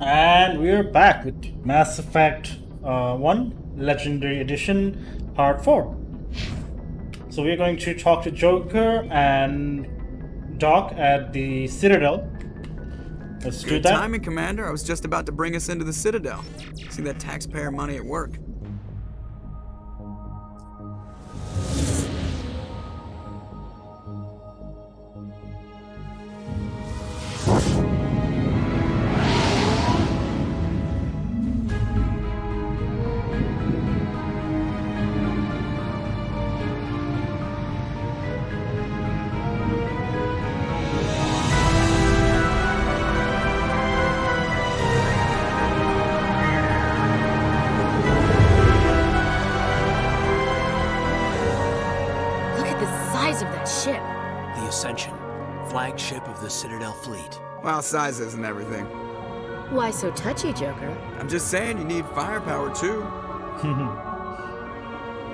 And we're back with Mass Effect 1 Legendary Edition Part 4. So we're going to talk to Joker and Doc at the Citadel. Let's do Good that. timing, Commander. I was just about to bring us into the Citadel. See that taxpayer money at work. Look at the size of that ship. The Ascension, flagship of the Citadel fleet. Well, size isn't everything. Why so touchy, Joker? I'm just saying you need firepower, too.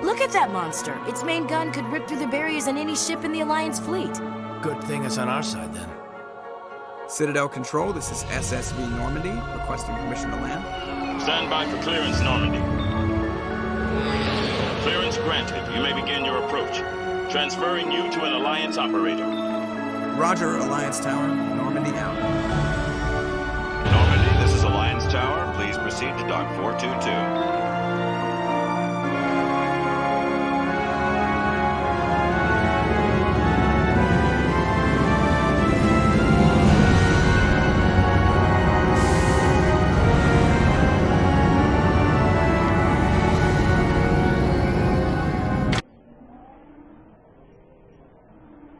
Look at that monster. Its main gun could rip through the barriers in any ship in the Alliance fleet. Good thing it's on our side then. Citadel Control, this is SSV Normandy, requesting permission to land. Stand by for clearance, Normandy. Clearance granted. You may begin your approach. Transferring you to an Alliance operator. Roger, Alliance Tower. Normandy out. Normandy, this is Alliance Tower. Please proceed to Dock 422.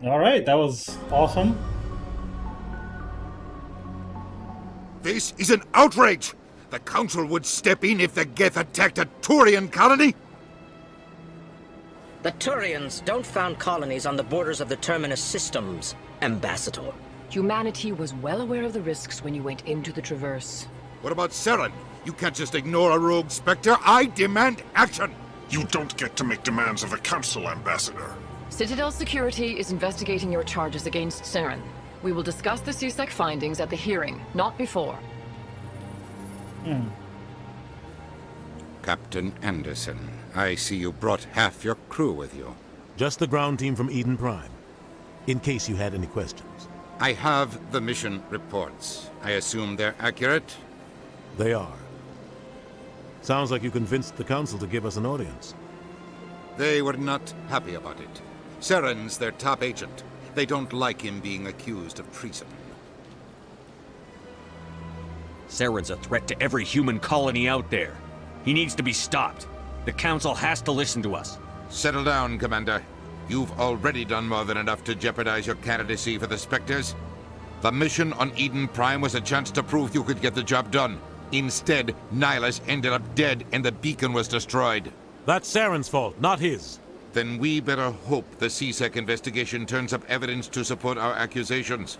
Alright, that was awesome. This is an outrage! The Council would step in if the Geth attacked a Turian colony? The Turians don't found colonies on the borders of the Terminus systems, Ambassador. Humanity was well aware of the risks when you went into the Traverse. What about Saren? You can't just ignore a rogue Spectre. I demand action! You don't get to make demands of the Council, Ambassador. Citadel Security is investigating your charges against Saren. We will discuss the CSEC findings at the hearing, not before. Captain Anderson, I see you brought half your crew with you. Just the ground team from Eden Prime, in case you had any questions. I have the mission reports. I assume they're accurate? They are. Sounds like you convinced the Council to give us an audience. They were not happy about it. Saren's their top agent. They don't like him being accused of treason. Saren's a threat to every human colony out there. He needs to be stopped. The Council has to listen to us. Settle down, Commander. You've already done more than enough to jeopardize your candidacy for the Spectres. The mission on Eden Prime was a chance to prove you could get the job done. Instead, Nihilus ended up dead and the beacon was destroyed. That's Saren's fault, not his. Then we better hope the CSEC investigation turns up evidence to support our accusations.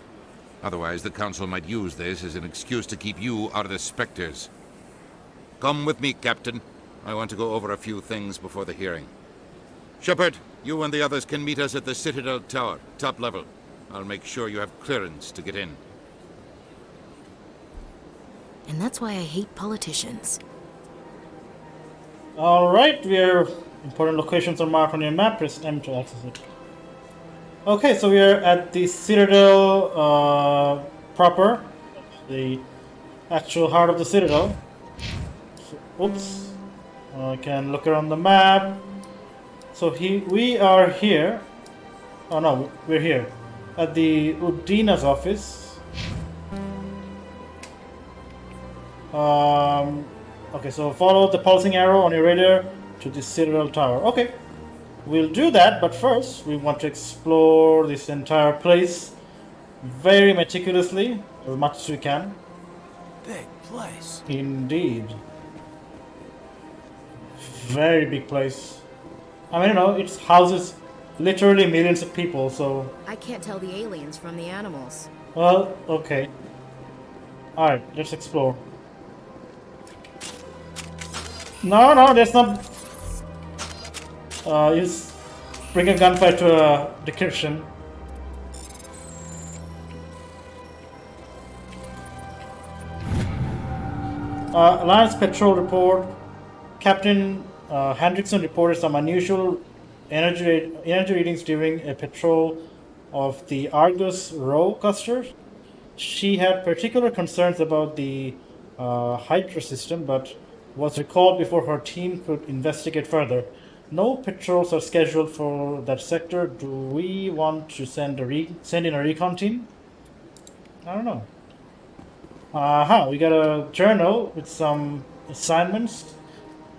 Otherwise, the Council might use this as an excuse to keep you out of the Spectres. Come with me, Captain. I want to go over a few things before the hearing. Shepard, you and the others can meet us at the Citadel Tower, top level. I'll make sure you have clearance to get in. And that's why I hate politicians. Alright, we're important locations are marked on your map. Press M to access it. Okay, so we are at the Citadel proper, the actual heart of the Citadel. So, oops, I can look around the map. So we are here. Oh no, we're here at the Udina's office. Okay, so follow the pulsing arrow on your radar to the Citadel Tower. Okay, we'll do that, but first we want to explore this entire place very meticulously, as much as we can. Big place. Indeed. Very big place. I mean, you know, it houses literally millions of people, so... I can't tell the aliens from the animals. Well, okay. Alright, let's explore. No, that's not... Just bring a gunfight to a decryption. Alliance Patrol report. Captain Hendrickson reported some unusual energy readings during a patrol of the Argus Rho cluster. She had particular concerns about the Hydra system, but was recalled before her team could investigate further. No patrols are scheduled for that sector. Do we want to send in a recon team? I don't know. We got a journal with some assignments.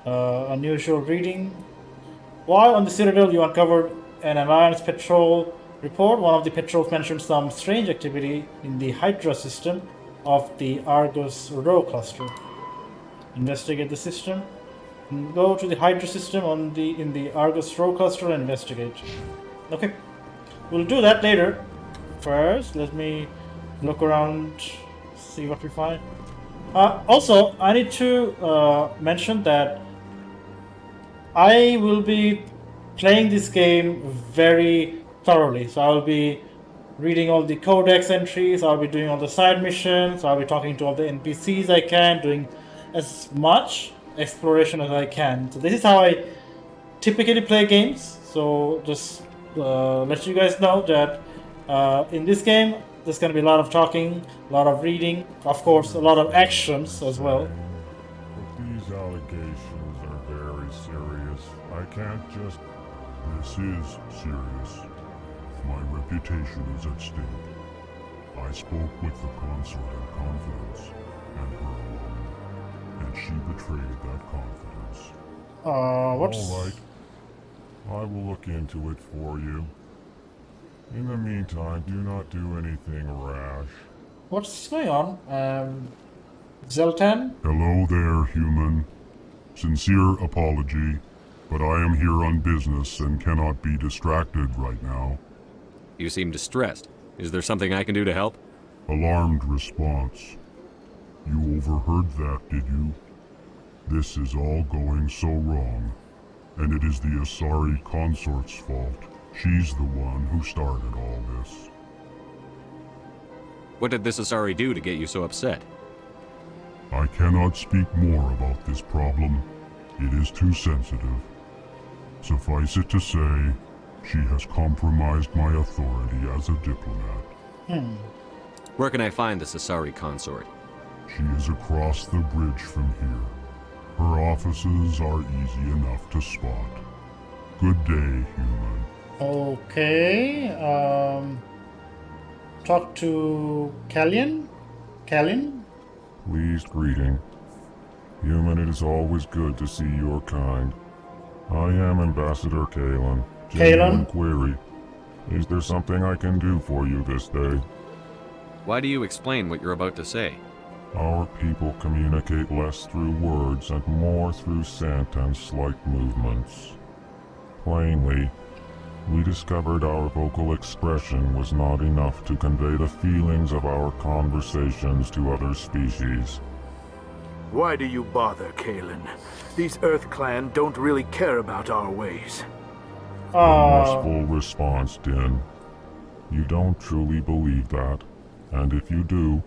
Unusual reading. While on the Citadel, you uncovered an Alliance patrol report. One of the patrols mentioned some strange activity in the Hydra system of the Argus Rho cluster. Investigate the system. Go to the Hydra system in the Argus Rho cluster and investigate. Okay, we'll do that later. First, let me look around, see what we find. Also, I need to mention that I will be playing this game very thoroughly. So I'll be reading all the codex entries, I'll be doing all the side missions, I'll be talking to all the NPCs I can, doing as much exploration as I can. So this is how I typically play games. So just let you guys know that in this game, there's going to be a lot of talking, a lot of reading, of course, a lot of actions as well. But these allegations are very serious. I can't just... This is serious. My reputation is at stake. I spoke with the consort in confidence, and her alone, and she betrayed that confidence. What's... All right. I will look into it for you. In the meantime, do not do anything rash. What's going on? Zeltan? Hello there, human. Sincere apology, but I am here on business and cannot be distracted right now. You seem distressed. Is there something I can do to help? Alarmed response. You overheard that, did you? This is all going so wrong, and it is the Asari consort's fault. She's the one who started all this. What did this Asari do to get you so upset? I cannot speak more about this problem. It is too sensitive. Suffice it to say, she has compromised my authority as a diplomat. Where can I find this Asari consort? She is across the bridge from here. Her offices are easy enough to spot. Good day, human. Okay, talk to Kallian? Kallian? Pleased greeting. Human, it is always good to see your kind. I am Ambassador Kalen. Genuine query. Is there something I can do for you this day? Why do you explain what you're about to say? Our people communicate less through words and more through scent and slight movements. Plainly, we discovered our vocal expression was not enough to convey the feelings of our conversations to other species. Why do you bother, Kalen? These Earth Clan don't really care about our ways. Forceful response, Din. You don't truly believe that, and if you do,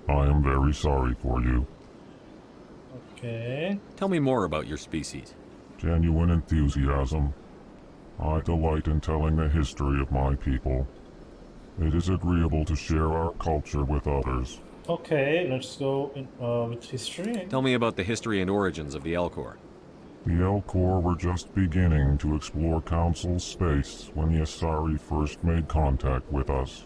I am very sorry for you. Okay. Tell me more about your species. Genuine enthusiasm. I delight in telling the history of my people. It is agreeable to share our culture with others. Okay, let's go with history. Tell me about the history and origins of the Alcor. The Alcor were just beginning to explore Council space when the Asari first made contact with us.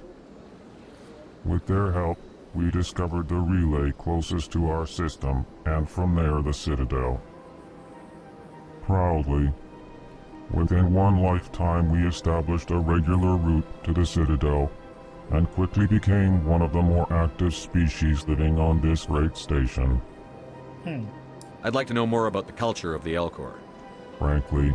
With their help, we discovered the relay closest to our system, and from there the Citadel. Proudly, within one lifetime we established a regular route to the Citadel, and quickly became one of the more active species living on this great station. I'd like to know more about the culture of the Alcor. Frankly,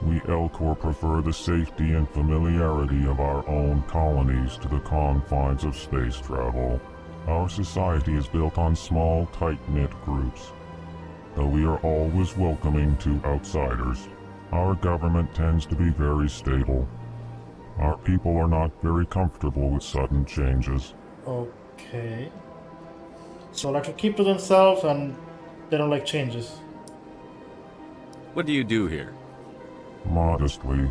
we Alcor prefer the safety and familiarity of our own colonies to the confines of space travel. Our society is built on small, tight-knit groups. Though we are always welcoming to outsiders, our government tends to be very stable. Our people are not very comfortable with sudden changes. Okay. So like to keep to themselves, and they don't like changes. What do you do here? Modestly,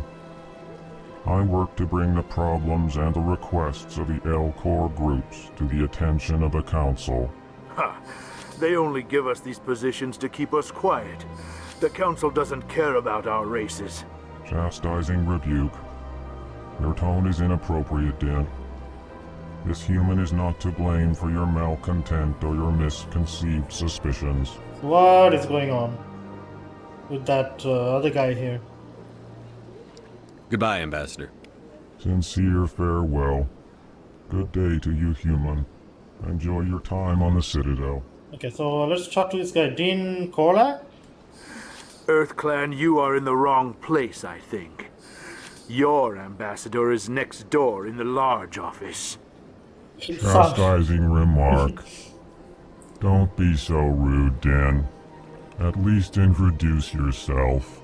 I work to bring the problems and the requests of the Alcor groups to the attention of the Council. Ha! They only give us these positions to keep us quiet. The Council doesn't care about our races. Chastising rebuke. Your tone is inappropriate, Din. This human is not to blame for your malcontent or your misconceived suspicions. What is going on with that other guy here? Goodbye, Ambassador. Sincere farewell. Good day to you, human. Enjoy your time on the Citadel. Okay, so let's talk to this guy, Dean Korlak? EarthClan, you are in the wrong place, I think. Your ambassador is next door in the large office. Chastising remark. Don't be so rude, Din. At least introduce yourself.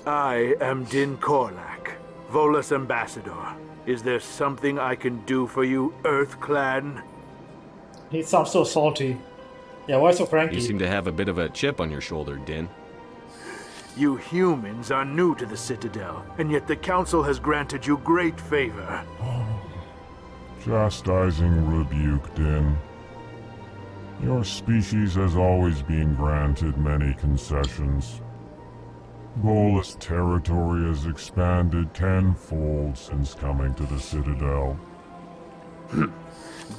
I am Din Korlak, Volus ambassador. Is there something I can do for you, EarthClan? He sounds so salty. Yeah, why so cranky? You seem to have a bit of a chip on your shoulder, Din. You humans are new to the Citadel, and yet the Council has granted you great favor. Chastising rebuke, Din. Your species has always been granted many concessions. Volus territory has expanded tenfold since coming to the Citadel.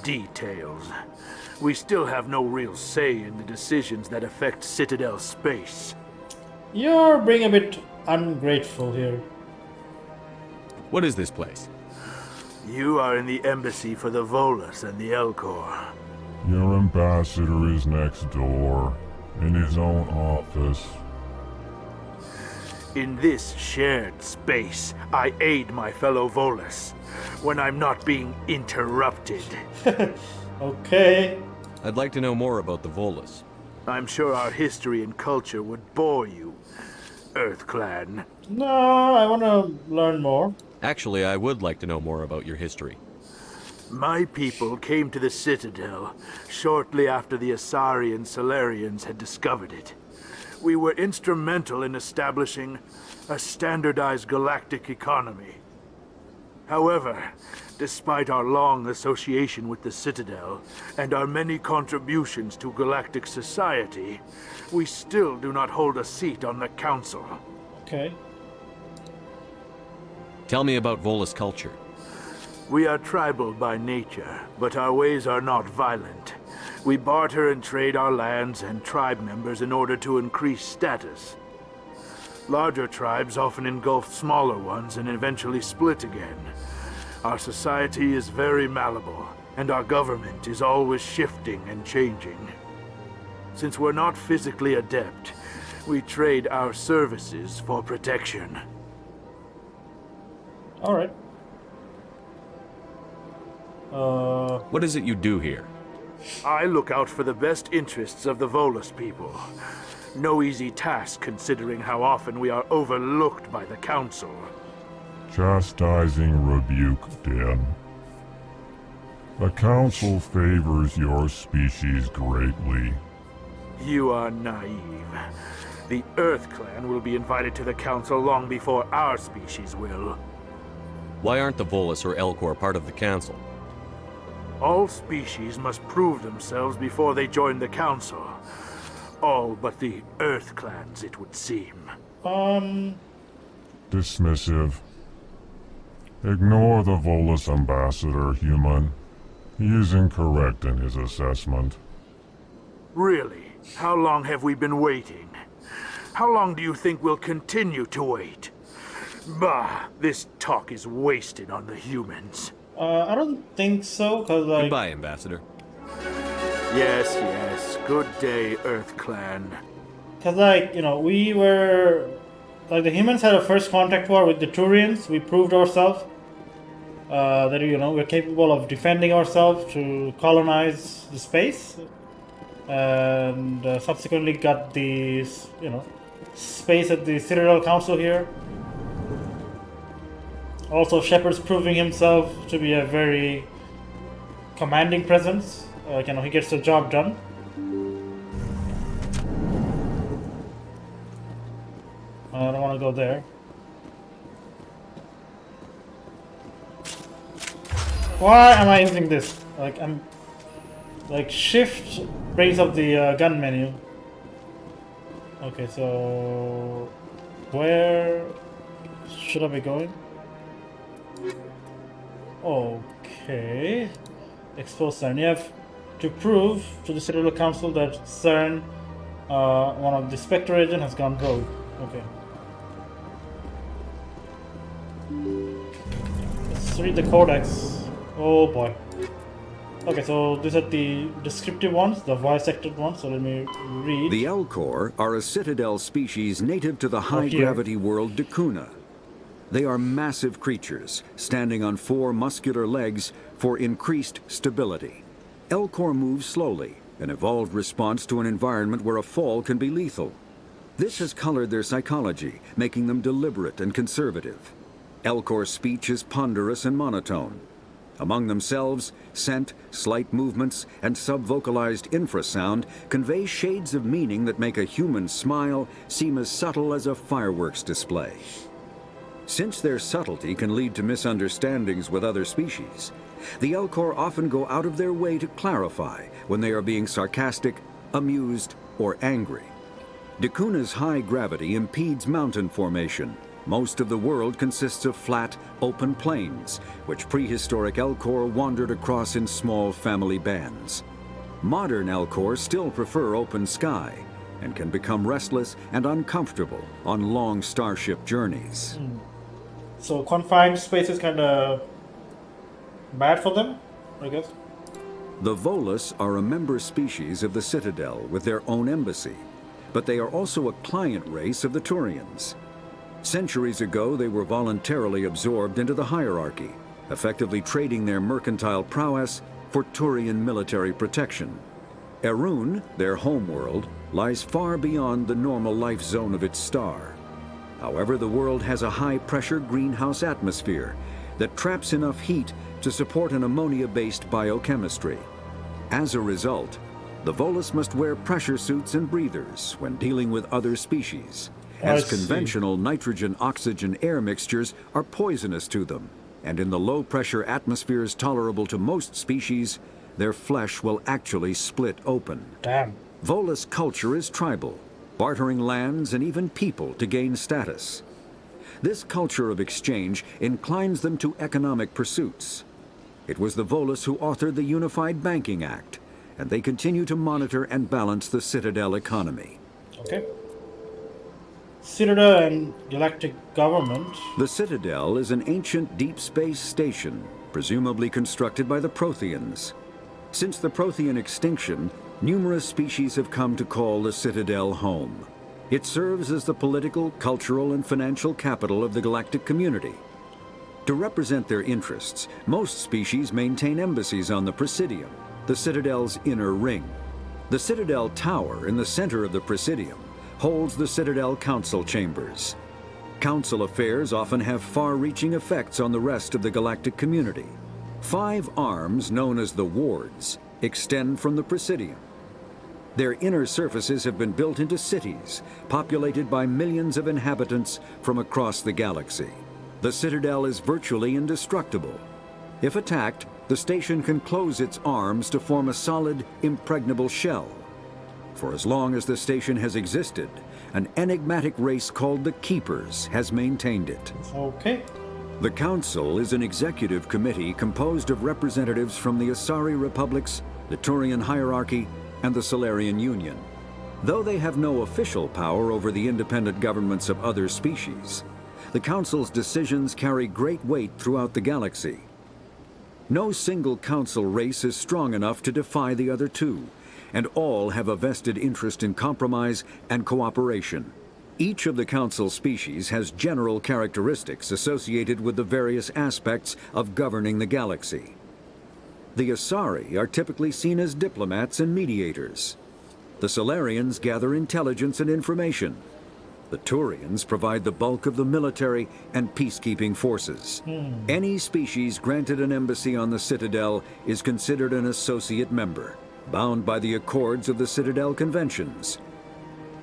Details. We still have no real say in the decisions that affect Citadel space. You're being a bit ungrateful here. What is this place? You are in the embassy for the Volus and the Alcor. Your ambassador is next door, in his own office. In this shared space, I aid my fellow Volus when I'm not being interrupted. Okay. I'd like to know more about the Volus. I'm sure our history and culture would bore you, EarthClan. No, I want to learn more. Actually, I would like to know more about your history. My people came to the Citadel shortly after the Asari Solarians had discovered it. We were instrumental in establishing a standardized galactic economy. However, despite our long association with the Citadel and our many contributions to galactic society, we still do not hold a seat on the Council. Okay. Tell me about Volus culture. We are tribal by nature, but our ways are not violent. We barter and trade our lands and tribe members in order to increase status. Larger tribes often engulf smaller ones and eventually split again. Our society is very malleable, and our government is always shifting and changing. Since we're not physically adept, we trade our services for protection. Alright. What is it you do here? I look out for the best interests of the Volus people. No easy task considering how often we are overlooked by the Council. Chastising rebuke, Din. The Council favors your species greatly. You are naive. The EarthClan will be invited to the Council long before our species will. Why aren't the Volus or Alcor part of the Council? All species must prove themselves before they join the Council. All but the EarthClans, it would seem. Dismissive. Ignore the Volus ambassador, human. He is incorrect in his assessment. Really? How long have we been waiting? How long do you think we'll continue to wait? Bah, this talk is wasted on the humans. I don't think so, because like... Goodbye, Ambassador. Yes, yes. Good day, EarthClan. Because like, you know, we were... Like, the humans had a first contact war with the Turians. We proved ourselves. That, you know, we're capable of defending ourselves to colonize the space. And subsequently got the, you know, space at the Citadel Council here. Also, Shepard's proving himself to be a very commanding presence. You know, he gets the job done. I don't want to go there. Why am I using this? Like, I'm... Like, shift brings up the gun menu. Okay, so... Where should I be going? Okay. Expose CERN. You have to prove to the Citadel Council that CERN, one of the Spectre agent, has gone rogue. Okay. Let's read the codex. Oh boy. Okay, so these are the descriptive ones, the voice-acted ones, so let me read. The Alcor are a Citadel species native to the high-gravity world Dakuna. They are massive creatures, standing on 4 muscular legs for increased stability. Alcor move slowly, an evolved response to an environment where a fall can be lethal. This has colored their psychology, making them deliberate and conservative. Alcor's speech is ponderous and monotone. Among themselves, scent, slight movements, and sub-vocalized infrasound convey shades of meaning that make a human smile seem as subtle as a fireworks display. Since their subtlety can lead to misunderstandings with other species, the Alcor often go out of their way to clarify when they are being sarcastic, amused, or angry. Dakuna's high gravity impedes mountain formation. Most of the world consists of flat, open plains, which prehistoric Alcor wandered across in small family bands. Modern Alcor still prefer open sky, and can become restless and uncomfortable on long starship journeys. So confined space is kind of bad for them, I guess. The Volus are a member species of the Citadel with their own embassy, but they are also a client race of the Turians. Centuries ago, they were voluntarily absorbed into the hierarchy, effectively trading their mercantile prowess for Turian military protection. Erun, their homeworld, lies far beyond the normal life zone of its star. However, the world has a high-pressure greenhouse atmosphere that traps enough heat to support an ammonia-based biochemistry. As a result, the Volus must wear pressure suits and breathers when dealing with other species, as conventional nitrogen-oxygen air mixtures are poisonous to them, and in the low-pressure atmospheres tolerable to most species, their flesh will actually split open. Damn. Volus culture is tribal, bartering lands and even people to gain status. This culture of exchange inclines them to economic pursuits. It was the Volus who authored the Unified Banking Act, and they continue to monitor and balance the Citadel economy. Okay. Citadel and Galactic Government. The Citadel is an ancient deep space station, presumably constructed by the Protheans. Since the Prothean extinction, numerous species have come to call the Citadel home. It serves as the political, cultural, and financial capital of the galactic community. To represent their interests, most species maintain embassies on the Presidium, the Citadel's inner ring. The Citadel Tower in the center of the Presidium holds the Citadel Council chambers. Council affairs often have far-reaching effects on the rest of the galactic community. 5 arms, known as the wards, extend from the Presidium. Their inner surfaces have been built into cities, populated by millions of inhabitants from across the galaxy. The Citadel is virtually indestructible. If attacked, the station can close its arms to form a solid, impregnable shell. For as long as the station has existed, an enigmatic race called the Keepers has maintained it. Okay. The Council is an executive committee composed of representatives from the Asari Republics, the Turian Hierarchy, and the Solarian Union. Though they have no official power over the independent governments of other species, the Council's decisions carry great weight throughout the galaxy. No single Council race is strong enough to defy the other 2, and all have a vested interest in compromise and cooperation. Each of the Council species has general characteristics associated with the various aspects of governing the galaxy. The Asari are typically seen as diplomats and mediators. The Solarians gather intelligence and information. The Turians provide the bulk of the military and peacekeeping forces. Any species granted an embassy on the Citadel is considered an associate member, bound by the accords of the Citadel Conventions.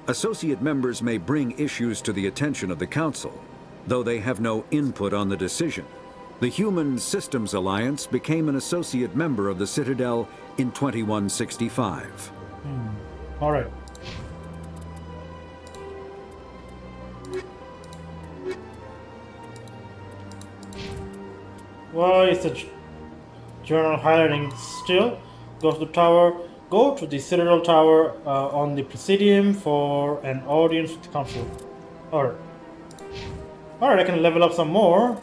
Associate members may bring issues to the attention of the Council, though they have no input on the decision. The Human Systems Alliance became an associate member of the Citadel in 2165. All right. Why is the journal highlighting still? Go to the tower. Go to the Citadel Tower on the Presidium for an audience with the Council. Alright. Alright, I can level up some more.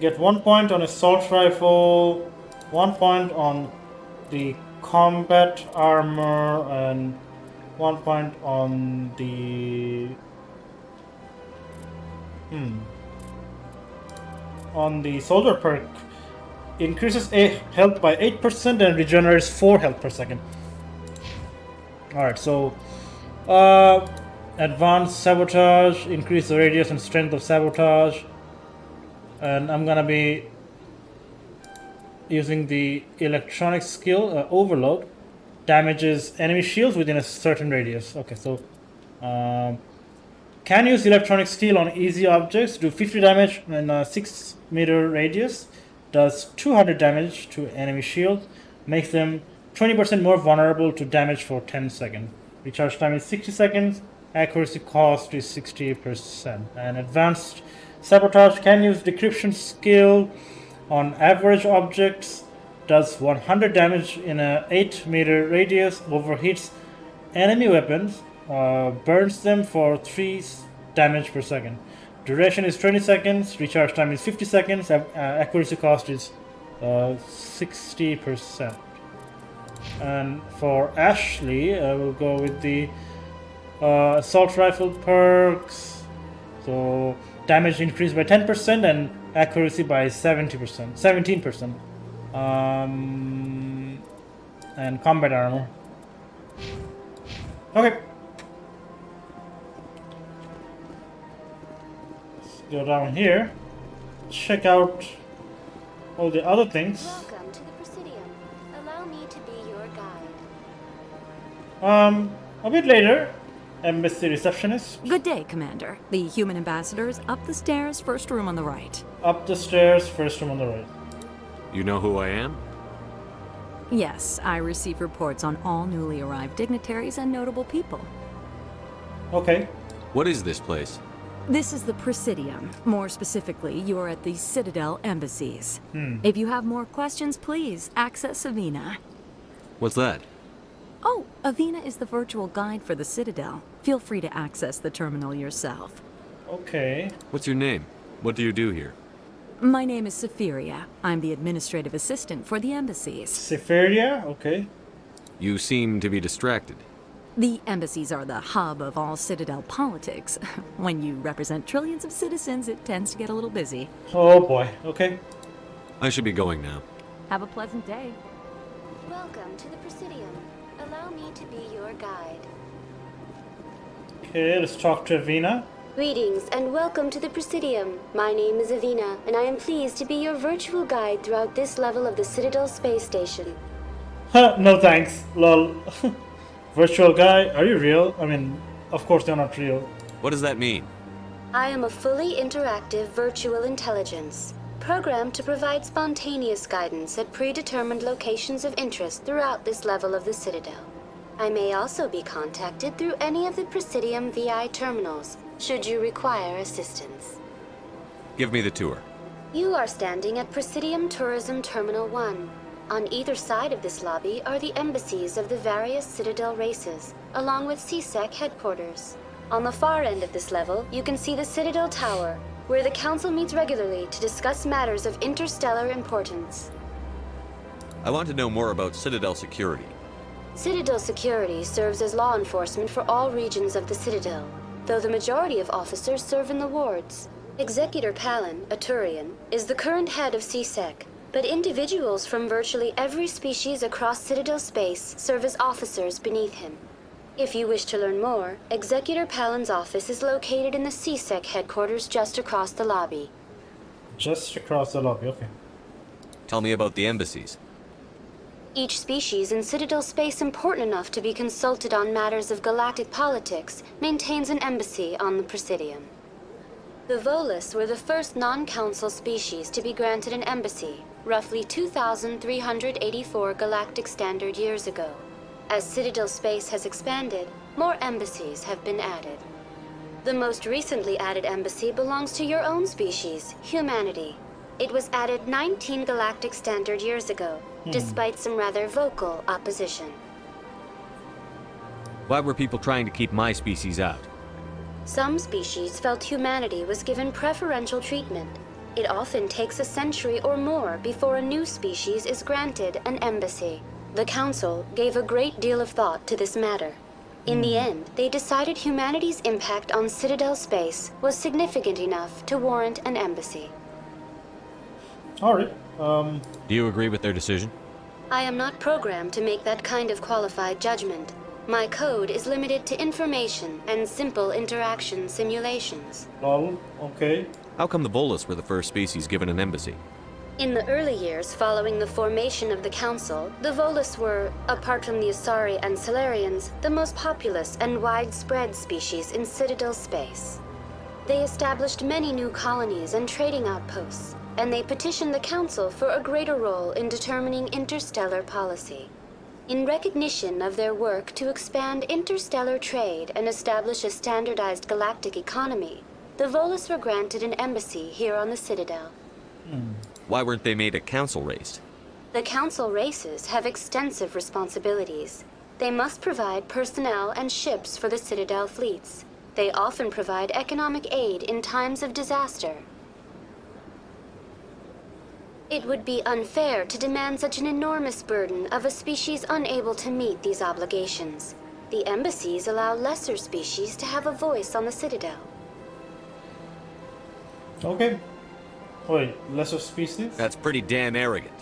Get 1 point on assault rifle, 1 point on the combat armor, and 1 point on the soldier perk. Increases health by 8% and regenerates 4 health per second. Alright, so advanced sabotage, increase the radius and strength of sabotage. And I'm gonna be using the electronic skill, overload. Damages enemy shields within a certain radius. Okay, so can use electronic steel on easy objects, do 50 damage in a 6 meter radius. Does 200 damage to enemy shield, makes them 20% more vulnerable to damage for 10 seconds. Recharge time is 60 seconds, accuracy cost is 60%. And advanced sabotage can use decryption skill on average objects, does 100 damage in a 8 meter radius, overheats enemy weapons, burns them for 3 damage per second. Duration is 20 seconds, recharge time is 50 seconds, accuracy cost is 60%. And for Ashley, I will go with the assault rifle perks. So damage increased by 10% and accuracy by 17%. And combat armor. Okay. Go down here, check out all the other things. Welcome to the Presidium. Allow me to be your guide. A bit later, embassy receptionist. Good day, Commander. The human ambassador is up the stairs, first room on the right. Up the stairs, first room on the right. You know who I am? Yes, I receive reports on all newly arrived dignitaries and notable people. Okay. What is this place? This is the Presidium. More specifically, you are at the Citadel embassies. If you have more questions, please access Avina. What's that? Oh, Avina is the virtual guide for the Citadel. Feel free to access the terminal yourself. Okay. What's your name? What do you do here? My name is Safiria. I'm the administrative assistant for the embassies. Safiria? Okay. You seem to be distracted. The embassies are the hub of all Citadel politics. When you represent trillions of citizens, it tends to get a little busy. Oh boy, okay. I should be going now. Have a pleasant day. Welcome to the Presidium. Allow me to be your guide. Okay, let's talk to Avina. Greetings and welcome to the Presidium. My name is Avina, and I am pleased to be your virtual guide throughout this level of the Citadel space station. No thanks, lol. Virtual guy, are you real? I mean, of course they're not real. What does that mean? I am a fully interactive virtual intelligence, programmed to provide spontaneous guidance at predetermined locations of interest throughout this level of the Citadel. I may also be contacted through any of the Presidium VI terminals, should you require assistance. Give me the tour. You are standing at Presidium Tourism Terminal 1. On either side of this lobby are the embassies of the various Citadel races, along with CSEC headquarters. On the far end of this level, you can see the Citadel Tower, where the Council meets regularly to discuss matters of interstellar importance. I want to know more about Citadel Security. Citadel Security serves as law enforcement for all regions of the Citadel, though the majority of officers serve in the wards. Executor Palin, a Turian, is the current head of CSEC, but individuals from virtually every species across Citadel space serve as officers beneath him. If you wish to learn more, Executor Palin's office is located in the CSEC headquarters just across the lobby. Just across the lobby, okay. Tell me about the embassies. Each species in Citadel space important enough to be consulted on matters of galactic politics maintains an embassy on the Presidium. The Volus were the first non-council species to be granted an embassy, roughly 2,384 galactic standard years ago. As Citadel space has expanded, more embassies have been added. The most recently added embassy belongs to your own species, humanity. It was added 19 galactic standard years ago, despite some rather vocal opposition. Why were people trying to keep my species out? Some species felt humanity was given preferential treatment. It often takes a century or more before a new species is granted an embassy. The Council gave a great deal of thought to this matter. In the end, they decided humanity's impact on Citadel space was significant enough to warrant an embassy. Alright, Do you agree with their decision? I am not programmed to make that kind of qualified judgment. My code is limited to information and simple interaction simulations. Lol, okay. How come the Volus were the first species given an embassy? In the early years following the formation of the Council, the Volus were, apart from the Asari and Solarians, the most populous and widespread species in Citadel space. They established many new colonies and trading outposts, and they petitioned the Council for a greater role in determining interstellar policy. In recognition of their work to expand interstellar trade and establish a standardized galactic economy, the Volus were granted an embassy here on the Citadel. Why weren't they made a council race? The Council races have extensive responsibilities. They must provide personnel and ships for the Citadel fleets. They often provide economic aid in times of disaster. It would be unfair to demand such an enormous burden of a species unable to meet these obligations. The embassies allow lesser species to have a voice on the Citadel. Okay. Wait, lesser species? That's pretty damn arrogant.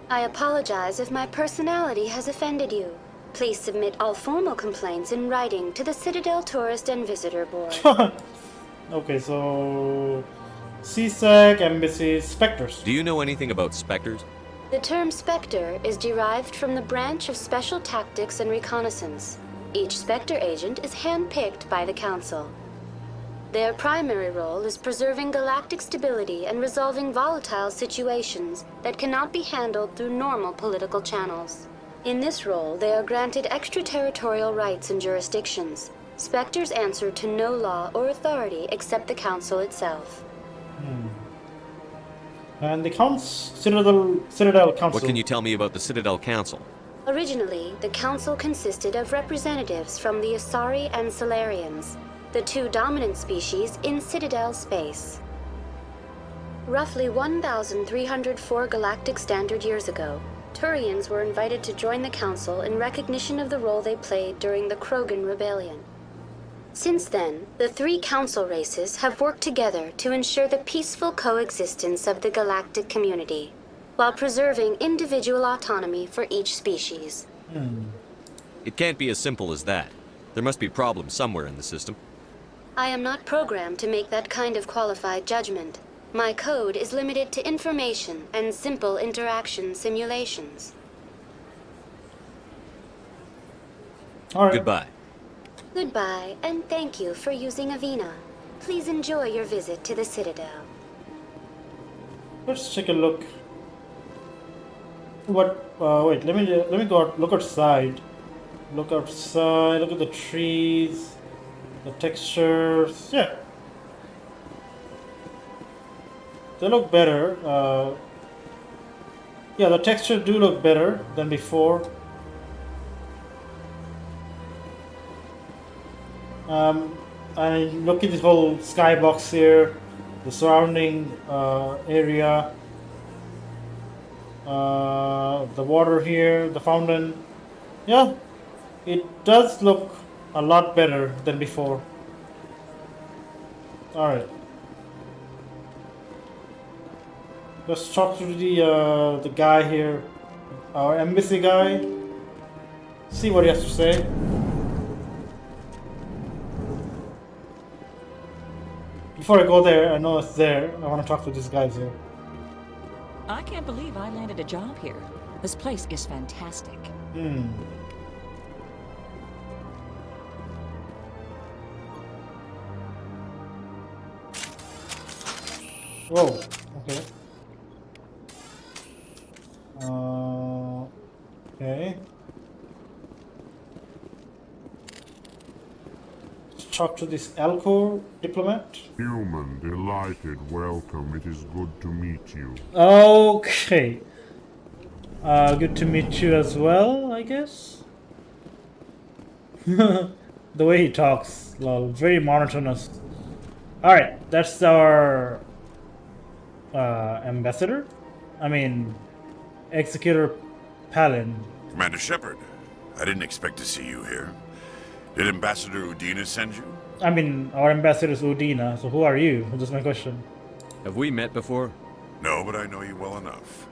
I apologize if my personality has offended you. Please submit all formal complaints in writing to the Citadel Tourist and Visitor Board. Okay, so... CSEC, embassies, specters. Do you know anything about specters? The term Spectre is derived from the branch of Special Tactics and Reconnaissance. Each Spectre agent is handpicked by the Council. Their primary role is preserving galactic stability and resolving volatile situations that cannot be handled through normal political channels. In this role, they are granted extraterritorial rights and jurisdictions. Spectres answer to no law or authority except the Council itself. And the Citadel Council. What can you tell me about the Citadel Council? Originally, the Council consisted of representatives from the Asari and Solarians, the two dominant species in Citadel space. Roughly 1,304 galactic standard years ago, Turians were invited to join the Council in recognition of the role they played during the Krogan Rebellion. Since then, the three Council races have worked together to ensure the peaceful coexistence of the galactic community, while preserving individual autonomy for each species. It can't be as simple as that. There must be problems somewhere in the system. I am not programmed to make that kind of qualified judgment. My code is limited to information and simple interaction simulations. All right. Goodbye. Goodbye, and thank you for using Avina. Please enjoy your visit to the Citadel. Let's take a look. What? Wait. Let me go look outside. Look outside. Look at the trees, the textures. Yeah, they look better. Yeah, the textures do look better than before. And look at this whole skybox here, the surrounding area, the water here, the fountain. Yeah, it does look a lot better than before. Alright. Let's talk to the guy here, our embassy guy. See what he has to say. before I go there, I know it's there. I want to talk to these guys here. I can't believe I landed a job here. This place is fantastic. Whoa, okay. Okay. Let's talk to this Alcor diplomat. Human, delighted, welcome. It is good to meet you. Okay. Good to meet you as well, I guess. The way he talks, lol, very monotonous. Alright, that's our ambassador? I mean, Executor Palin. Commander Shepard, I didn't expect to see you here. Did Ambassador Udina send you? I mean, our ambassador is Udina, so who are you? That's my question. Have we met before? No, but I know you well enough.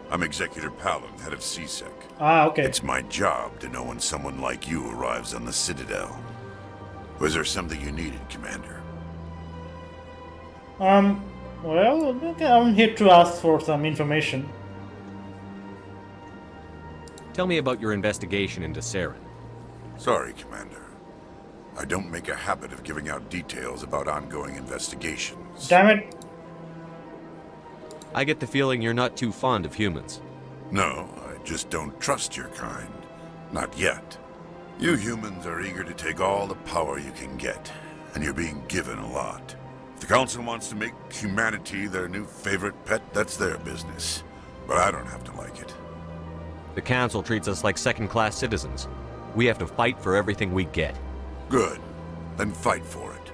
I'm Executor Palin, head of CSEC. Ah, okay. It's my job to know when someone like you arrives on the Citadel. Was there something you needed, Commander? Well, I'm here to ask for some information. Tell me about your investigation into Saren. Sorry, Commander. I don't make a habit of giving out details about ongoing investigations. Damn it. I get the feeling you're not too fond of humans. No, I just don't trust your kind. Not yet. You humans are eager to take all the power you can get, and you're being given a lot. If the Council wants to make humanity their new favorite pet, that's their business. But I don't have to like it. The Council treats us like second-class citizens. We have to fight for everything we get. Good. Then fight for it.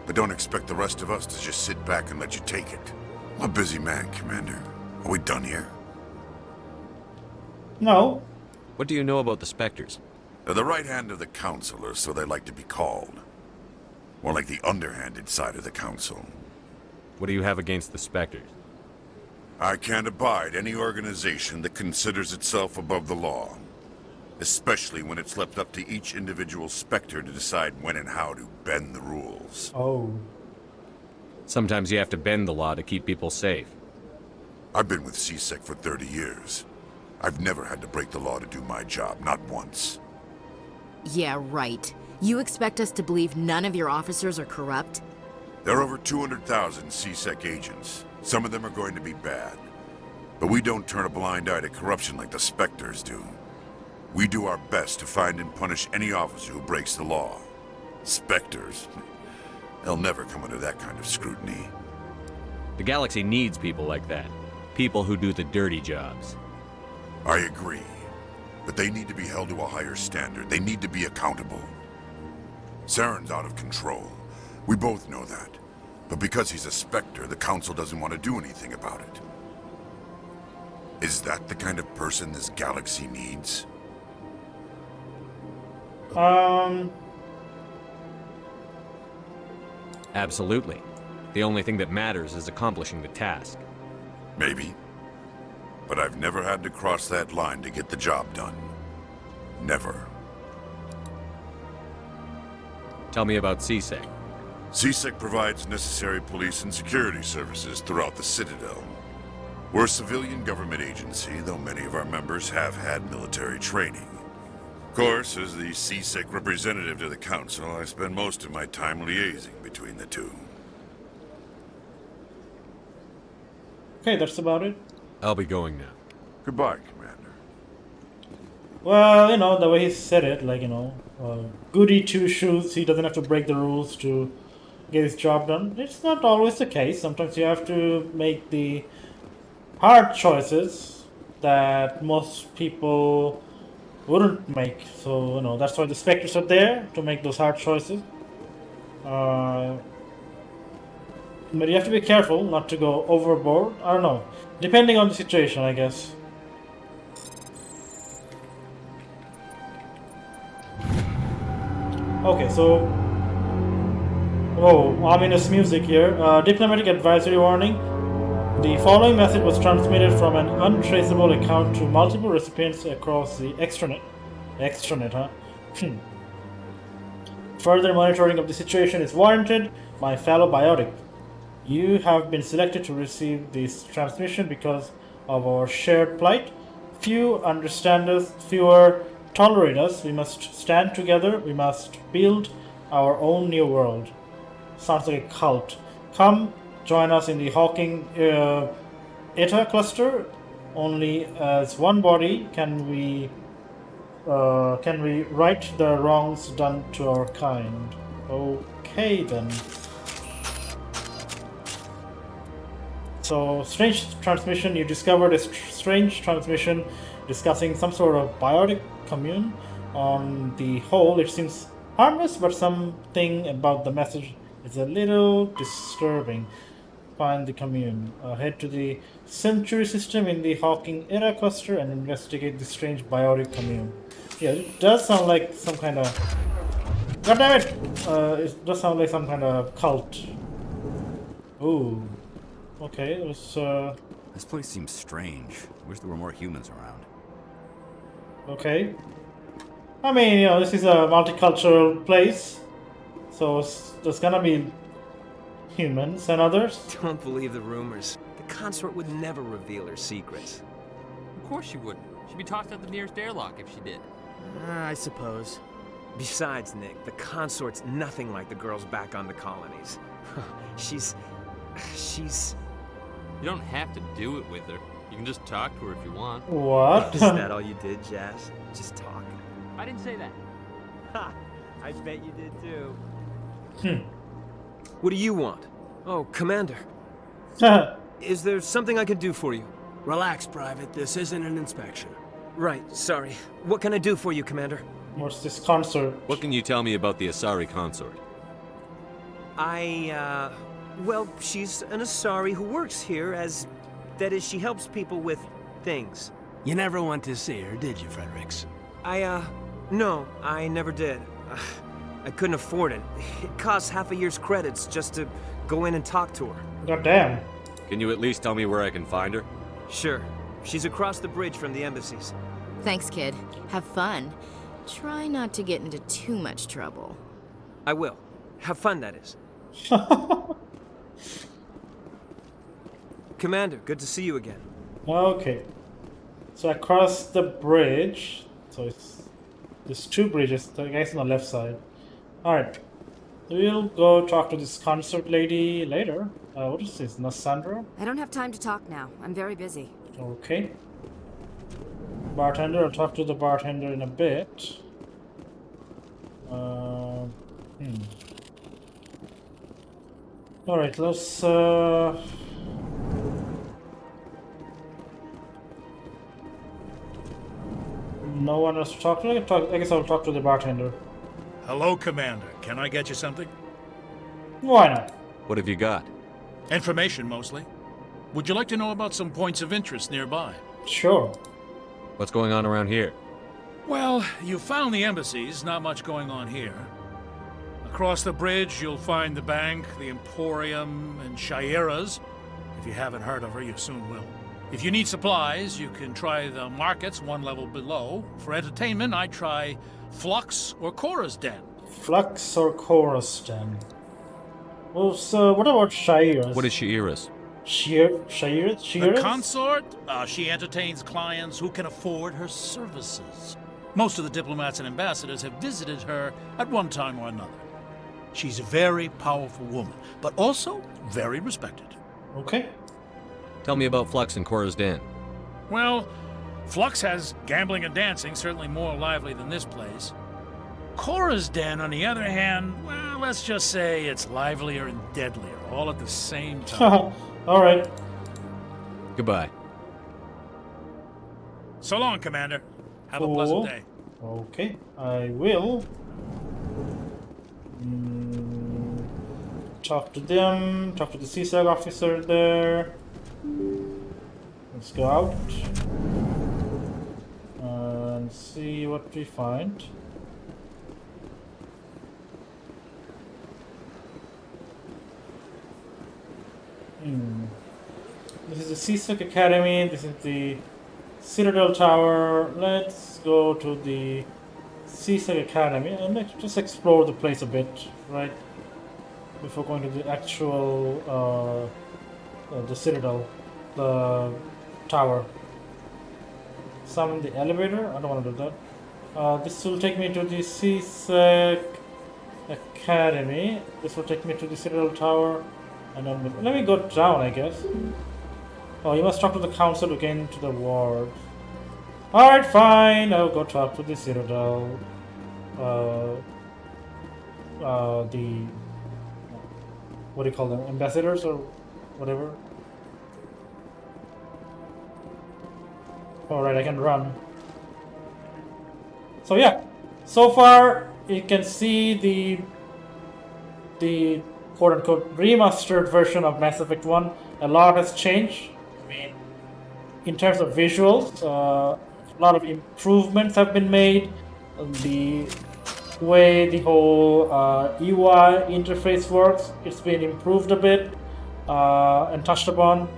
But don't expect the rest of us to just sit back and let you take it. I'm a busy man, Commander. Are we done here? No. What do you know about the Spectres? They're the right hand of the Council, or so they like to be called. More like the underhanded side of the Council. What do you have against the Spectres? I can't abide any organization that considers itself above the law. Especially when it's left up to each individual Spectre to decide when and how to bend the rules. Oh. Sometimes you have to bend the law to keep people safe. I've been with CSEC for 30 years. I've never had to break the law to do my job, not once. Yeah, right. You expect us to believe none of your officers are corrupt? There are over 200,000 CSEC agents. Some of them are going to be bad. But we don't turn a blind eye to corruption like the Spectres do. We do our best to find and punish any officer who breaks the law. Spectres, they'll never come under that kind of scrutiny. The galaxy needs people like that. People who do the dirty jobs. I agree. But they need to be held to a higher standard. They need to be accountable. Saren's out of control. We both know that. But because he's a Spectre, the Council doesn't want to do anything about it. Is that the kind of person this galaxy needs? Absolutely. The only thing that matters is accomplishing the task. Maybe. But I've never had to cross that line to get the job done. Never. Tell me about CSEC. CSEC provides necessary police and security services throughout the Citadel. We're a civilian government agency, though many of our members have had military training. Of course, as the CSEC representative to the Council, I spend most of my time liaising between the two. Okay, that's about it. I'll be going now. Goodbye, Commander. Well, you know, the way he said it, like, you know, goody two-shoes, he doesn't have to break the rules to get his job done. It's not always the case. Sometimes you have to make the hard choices that most people wouldn't make. So, you know, that's why the Spectres are there, to make those hard choices. But you have to be careful not to go overboard. I don't know. Depending on the situation, I guess. Okay, so... Oh, ominous music here. Diplomatic advisory warning. The following message was transmitted from an untraceable account to multiple recipients across the extranet. Extranet, huh? Further monitoring of the situation is warranted, my fellow biotic. You have been selected to receive this transmission because of our shared plight. Few understand us, fewer tolerate us. We must stand together. We must build our own new world. Sounds like a cult. Come join us in the Hawking Eta cluster. Only as one body can we right the wrongs done to our kind. Okay then. So, strange transmission. You discovered a strange transmission discussing some sort of biotic commune. On the whole, it seems harmless, but something about the message is a little disturbing. Find the commune. Head to the Century system in the Hawking Era cluster and investigate the strange biotic commune. Yeah, it does sound like some kind of... God damn it! It does sound like some kind of cult. Ooh. Okay, it was, This place seems strange. Wish there were more humans around. Okay. I mean, you know, this is a multicultural place, so there's gonna be humans and others. Don't believe the rumors. The consort would never reveal her secrets. Of course she wouldn't. She'd be tossed out the nearest airlock if she did. I suppose. Besides, Nick, the consort's nothing like the girls back on the colonies. She's... You don't have to do it with her. You can just talk to her if you want. What? Is that all you did, Jazz? Just talk? I didn't say that. Ha! I bet you did too. What do you want? Oh, Commander. Is there something I can do for you? Relax, Private. This isn't an inspection. Right, sorry. What can I do for you, Commander? What's this consort? What can you tell me about the Asari consort? Well, she's an Asari who works here as... That is, she helps people with things. You never went to see her, did you, Fredericks? No, I never did. I couldn't afford it. It costs half a year's credits just to go in and talk to her. God damn. Can you at least tell me where I can find her? Sure. She's across the bridge from the embassies. Thanks, kid. Have fun. Try not to get into too much trouble. I will. Have fun, that is. Commander, good to see you again. Okay. So across the bridge, so there's two bridges, the guys on the left side. Alright. We'll go talk to this consort lady later. What is this, Nassandra? I don't have time to talk now. I'm very busy. Okay. Bartender, I'll talk to the bartender in a bit. Alright, let's no one else to talk to? I guess I'll talk to the bartender. Hello, Commander. Can I get you something? Why not? What have you got? Information, mostly. Would you like to know about some points of interest nearby? Sure. What's going on around here? Well, you found the embassies, not much going on here. Across the bridge, you'll find the bank, the Emporium, and Shaira's. If you haven't heard of her, you soon will. If you need supplies, you can try the markets one level below. For entertainment, I try Flux or Cora's Den. Flux or Cora's Den. Well, so what about Shaira's? What is Shaira's? Shaira's? The consort? She entertains clients who can afford her services. Most of the diplomats and ambassadors have visited her at one time or another. She's a very powerful woman, but also very respected. Okay. Tell me about Flux and Cora's Den. Well, Flux has gambling and dancing, certainly more lively than this place. Cora's Den, on the other hand, well, let's just say it's livelier and deadlier, all at the same time. Alright. Goodbye. So long, Commander. Have a pleasant day. Okay, I will. Talk to them, talk to the CSAG officer there. Let's go out and see what we find. This is the CSAG Academy, this is the Citadel Tower. Let's go to the CSAG Academy and let's just explore the place a bit, right? before going to the actual the Citadel, the tower. Summon the elevator. I don't want to do that. This will take me to the CSEC Academy. This will take me to the Citadel Tower, and then let me go down, I guess. Oh, you must talk to the council to gain into the ward. Alright, fine. I'll go talk to the Citadel. The what do you call them? Ambassadors or whatever. Alright, I can run. So yeah, so far you can see the quote-unquote remastered version of Mass Effect 1. A lot has changed. I mean, in terms of visuals, a lot of improvements have been made. The way the whole UI interface works, it's been improved a bit and touched upon.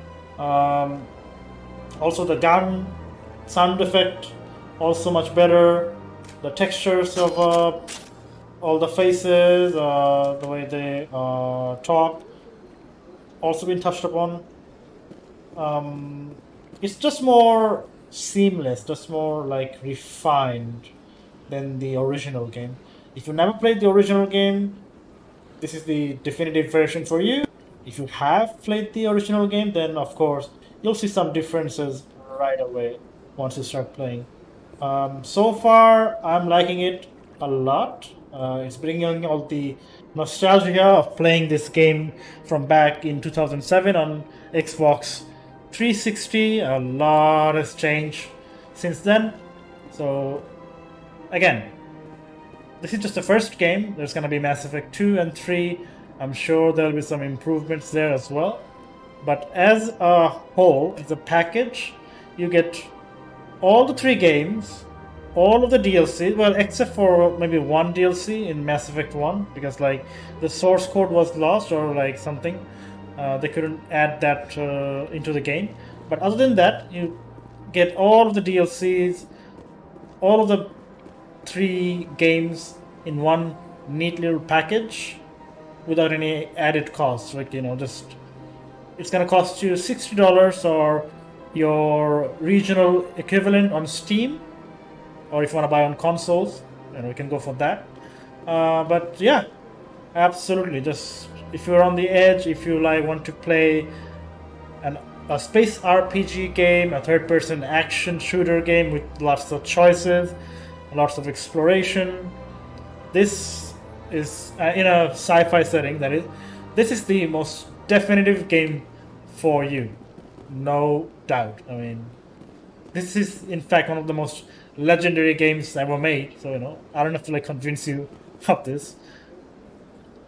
Also the gun sound effect, also much better. The textures of all the faces, the way they talk, also been touched upon. It's just more seamless, just more like refined than the original game. If you never played the original game, this is the definitive version for you. If you have played the original game, then of course you'll see some differences right away once you start playing. So far, I'm liking it a lot. It's bringing all the nostalgia of playing this game from back in 2007 on Xbox 360. A lot has changed since then. So, again, this is just the first game. There's going to be Mass Effect 2 and 3. I'm sure there'll be some improvements there as well. But as a whole, as a package, you get all the 3 games, all of the DLC, well, except for maybe one DLC in Mass Effect 1, because like the source code was lost or like something. They couldn't add that into the game. But other than that, you get all of the DLCs, all of the 3 games in one neat little package without any added cost. Like, you know, just it's gonna cost you $60 or your regional equivalent on Steam, or if you want to buy on consoles, then we can go for that. But yeah, absolutely. Just if you're on the edge, if you like want to play a space RPG game, a third-person action shooter game with lots of choices, lots of exploration, this is in a sci-fi setting. That is, this is the most definitive game for you. No doubt. I mean, this is in fact one of the most legendary games ever made. So, you know, I don't have to like convince you of this.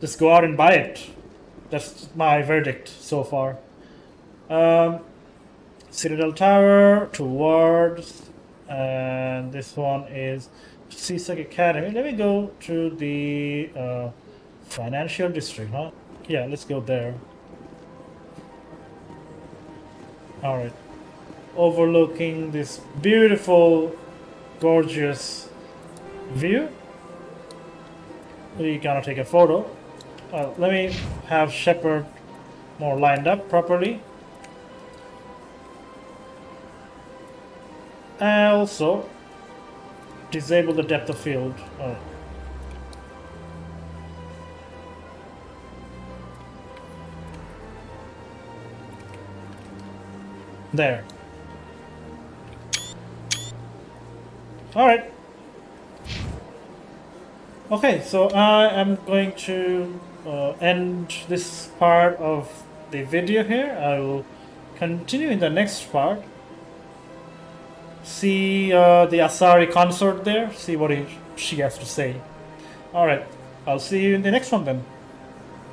Just go out and buy it. That's my verdict so far. Citadel Tower, 2 wards, and this one is CSEC Academy. Let me go to the financial district, huh? Yeah, let's go there. Alright. Overlooking this beautiful, gorgeous view. We're gonna take a photo. Let me have Shepard more lined up properly. And also disable the depth of field. There. Alright. Okay, so I am going to end this part of the video here. I will continue in the next part. See the Asari consort there, see what she has to say. Alright, I'll see you in the next one then.